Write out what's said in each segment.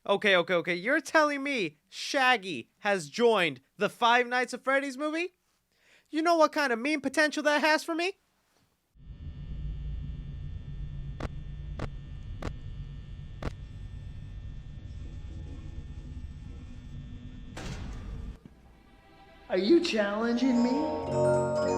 Okay. You're telling me Shaggy has joined the Five Nights at Freddy's movie? You know what kind of meme potential that has for me? Are you challenging me?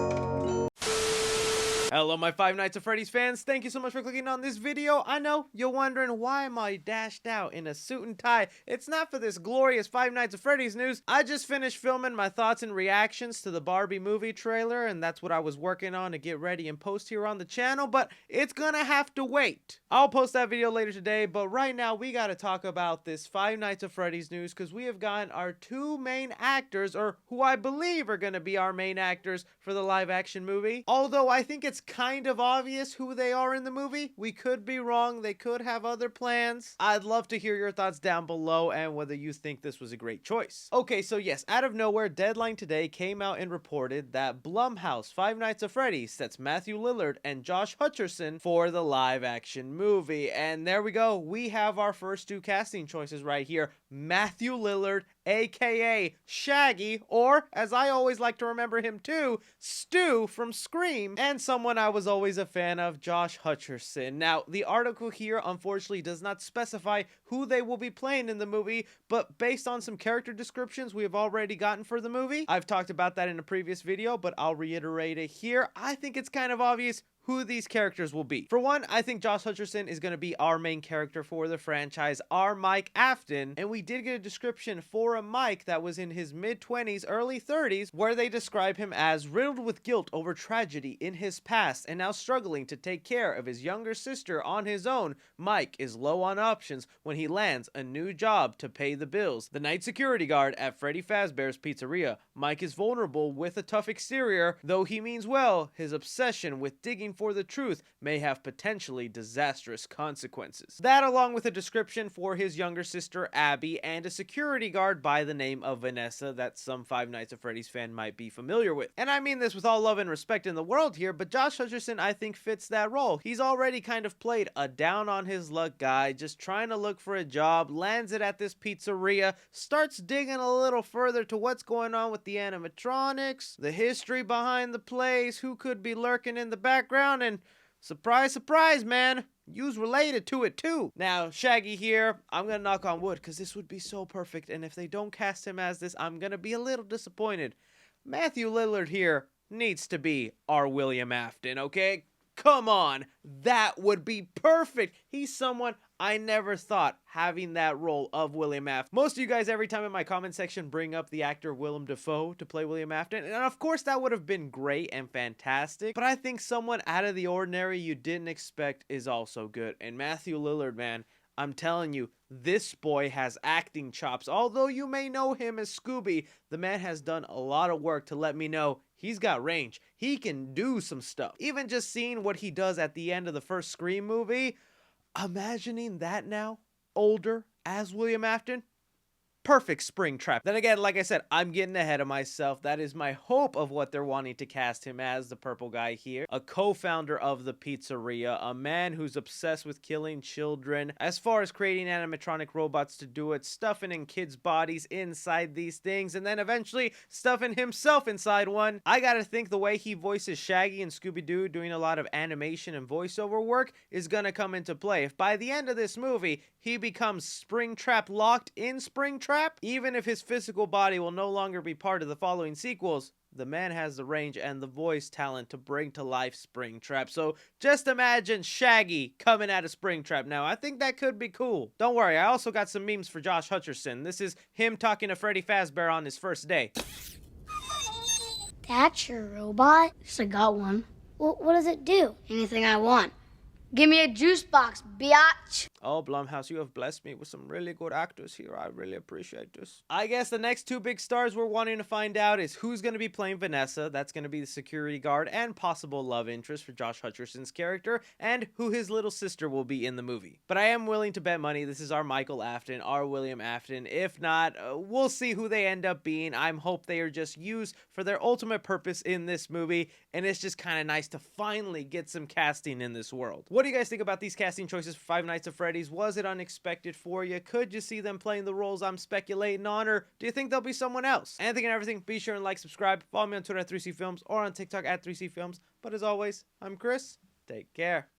Hello my Five Nights at Freddy's fans, thank you so much for clicking on this video. I know, you're wondering why am I dashed out in a suit and tie. It's not for this glorious Five Nights at Freddy's news. I just finished filming my thoughts and reactions to the Barbie movie trailer, and that's what I was working on to get ready and post here on the channel, but it's gonna have to wait. I'll post that video later today, but right now we gotta talk about this Five Nights at Freddy's news because we have gotten our two main actors, or who I believe are gonna be our main actors for the live action movie. Although I think it's kind of obvious who they are in the movie. We could be wrong. They could have other plans. I'd love to hear your thoughts down below and whether you think this was a great choice. Okay, so yes, out of nowhere, Deadline today came out and reported that Blumhouse Five Nights at Freddy's sets Mathew Lillard and Josh Hutcherson for the live action movie. And there we go. We have our first two casting choices right here. Mathew Lillard, aka Shaggy, or as I always like to remember him too, Stu from Scream, and someone I was always a fan of, Josh Hutcherson. Now, the article here unfortunately does not specify who they will be playing in the movie, but based on some character descriptions we have already gotten for the movie, I've talked about that in a previous video, but I'll reiterate it here. I think it's kind of obvious who these characters will be. For one, I think Josh Hutcherson is going to be our main character for the franchise, our Mike Afton, and we did get a description for a Mike that was in his mid-20s, early 30s, where they describe him as riddled with guilt over tragedy in his past and now struggling to take care of his younger sister on his own. Mike is low on options when he lands a new job to pay the bills. The night security guard at Freddy Fazbear's Pizzeria. Mike is vulnerable with a tough exterior, though he means well. His obsession with digging for the truth may have potentially disastrous consequences. That, along with a description for his younger sister Abby and a security guard by the name of Vanessa that some Five Nights at Freddy's fan might be familiar with. And I mean this with all love and respect in the world here, but Josh Hutcherson I think fits that role. He's already kind of played a down on his luck guy, just trying to look for a job, lands it at this pizzeria, starts digging a little further to what's going on with the animatronics, the history behind the place, who could be lurking in the background, and surprise, surprise, man, you's related to it too. Now, Shaggy here, I'm gonna knock on wood because this would be so perfect, and if they don't cast him as this, I'm gonna be a little disappointed. Mathew Lillard here needs to be our William Afton, okay? Come on, that would be perfect. He's someone I never thought having that role of William Afton. Most of you guys every time in my comment section bring up the actor Willem Dafoe to play William Afton, and of course that would have been great and fantastic, but I think someone out of the ordinary you didn't expect is also good. And Mathew Lillard, man, I'm telling you, this boy has acting chops. Although you may know him as Scooby, the man has done a lot of work to let me know he's got range. He can do some stuff. Even just seeing what he does at the end of the first Scream movie, imagining that now, older, as William Afton, perfect Springtrap. Then again, like I said, I'm getting ahead of myself. That is my hope of what they're wanting to cast him as, the purple guy here. A co-founder of the pizzeria, a man who's obsessed with killing children. As far as creating animatronic robots to do it, stuffing in kids' bodies inside these things, and then eventually stuffing himself inside one. I gotta think the way he voices Shaggy and Scooby-Doo, doing a lot of animation and voiceover work, is gonna come into play. If by the end of this movie, he becomes Springtrap locked in Springtrap, even if his physical body will no longer be part of the following sequels, the man has the range and the voice talent to bring to life Springtrap. So just imagine Shaggy coming out of Springtrap now. I think that could be cool. Don't worry, I also got some memes for Josh Hutcherson. This is him talking to Freddy Fazbear on his first day. That's your robot? Yes, I got one. Well, what does it do? Anything I want. Give me a juice box, biatch. Oh, Blumhouse, you have blessed me with some really good actors here. I really appreciate this. I guess the next two big stars we're wanting to find out is who's going to be playing Vanessa. That's going to be the security guard and possible love interest for Josh Hutcherson's character, and who his little sister will be in the movie. But I am willing to bet money this is our Michael Afton, our William Afton. If not, we'll see who they end up being. I'm hope they are just used for their ultimate purpose in this movie, and it's just kind of nice to finally get some casting in this world. What do you guys think about these casting choices for Five Nights at Freddy's? Freddys? Was it unexpected for you? Could you see them playing the roles I'm speculating on, or do you think there'll be someone else? Anything and everything, be sure and like, subscribe, follow me on Twitter at 3cfilms or on TikTok at 3cfilms. But as always, I'm Chris. Take care.